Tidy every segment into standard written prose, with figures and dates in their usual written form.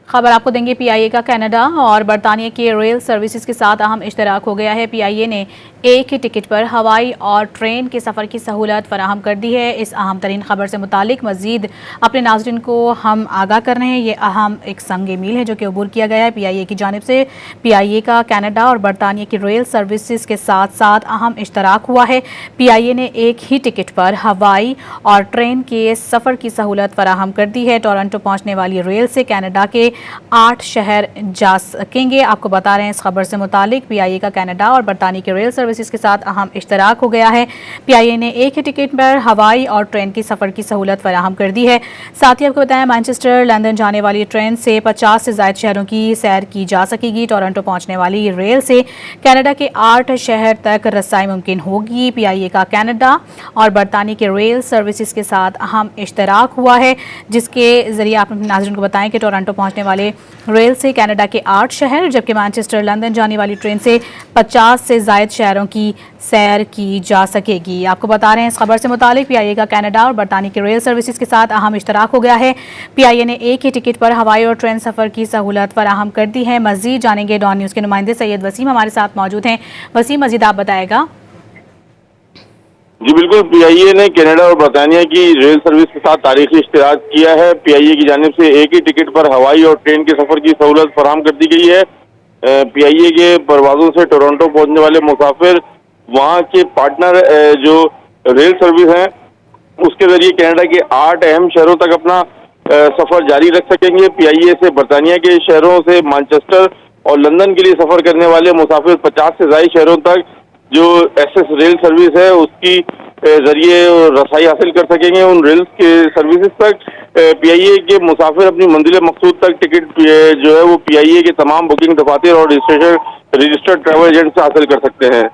خبر آپ کو دیں گے پی آئی اے کا کینیڈا اور برطانیہ کے ریل سروسز کے ساتھ اہم اشتراک ہو گیا ہے۔ پی آئی اے نے ایک ہی ٹکٹ پر ہوائی اور ٹرین کے سفر کی سہولت فراہم کر دی ہے۔ اس اہم ترین خبر سے متعلق مزید اپنے ناظرین کو ہم آگاہ کر رہے ہیں۔ یہ اہم ایک سنگ میل ہے جو کہ عبور کیا گیا ہے پی آئی اے کی جانب سے۔ پی آئی اے کا کینیڈا اور برطانیہ کی ریل سروسز کے ساتھ ساتھ اہم اشتراک ہوا ہے۔ پی آئی اے نے ایک ہی ٹکٹ پر ہوائی اور ٹرین کے سفر کی سہولت فراہم کر دی ہے۔ ٹورنٹو پہنچنے والی ریل سے کینیڈا کے 8 شہر جا سکیں گے۔ آپ کو بتا رہے ہیں اس خبر سے متعلق پی آئی اے کا کینیڈا اور برطانیہ کے ریل سروسز کے ساتھ اہم اشتراک ہو گیا ہے۔ پی آئی اے نے ایک ہی ٹکٹ پر ہوائی اور ٹرین کی سفر کی سہولت فراہم کر دی ہے۔ ساتھ ہی آپ کو بتائیں مانچسٹر لندن جانے والی ٹرین سے 50 سے زائد شہروں کی سیر کی جا سکے گی۔ ٹورنٹو پہنچنے والی ریل سے کینیڈا کے 8 شہر تک رسائی ممکن ہوگی۔ پی آئی اے کا کینیڈا اور برطانیہ کے ریل سروسز کے ساتھ اہم اشتراک ہوا ہے، جس کے ذریعے آپ اپنے ناظرین کو بتائیں کہ ٹورنٹو پہنچنے والے ریل سے کینیڈا کے 8 شہر جبکہ مانچسٹر لندن جانے والی ٹرین سے 50 سے زائد شہروں کی سیر کی جا سکے گی۔ آپ کو بتا رہے ہیں اس خبر سے متعلق پی آئی اے کا کینیڈا اور برطانیہ کے ریل سروسز کے ساتھ اہم اشتراک ہو گیا ہے۔ پی آئی اے نے ایک ہی ٹکٹ پر ہوائی اور ٹرین سفر کی سہولت فراہم کر دی ہے۔ مزید جانیں گے ڈان نیوز کے نمائندے سید وسیم ہمارے ساتھ موجود ہیں۔ وسیم، مزید آپ بتائے گا۔ جی بالکل، پی آئی اے نے کینیڈا اور برطانیہ کی ریل سروس کے ساتھ تاریخی اشتراک کیا ہے۔ پی آئی اے کی جانب سے ایک ہی ٹکٹ پر ہوائی اور ٹرین کے سفر کی سہولت فراہم کر دی گئی ہے۔ پی آئی اے کے پروازوں سے ٹورنٹو پہنچنے والے مسافر وہاں کے پارٹنر جو ریل سروس ہیں اس کے ذریعے کینیڈا کے 8 اہم شہروں تک اپنا سفر جاری رکھ سکیں گے۔ پی آئی اے سے برطانیہ کے شہروں سے مانچسٹر اور لندن کے لیے سفر کرنے والے مسافر 50 سے زائد شہروں تک جو ایس ایس ریل سروس ہے اس کی ذریعے رسائی حاصل کر سکیں گے۔ ان ریل کے سروسز تک پی آئی اے کے مسافر اپنی منزل مقصود تک ٹکٹ جو ہے وہ پی آئی اے کے تمام بکنگ دفاتر اور رجسٹرڈ ٹریول ایجنٹ سے حاصل کر سکتے ہیں۔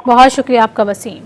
بہت شکریہ آپ کا وسیم۔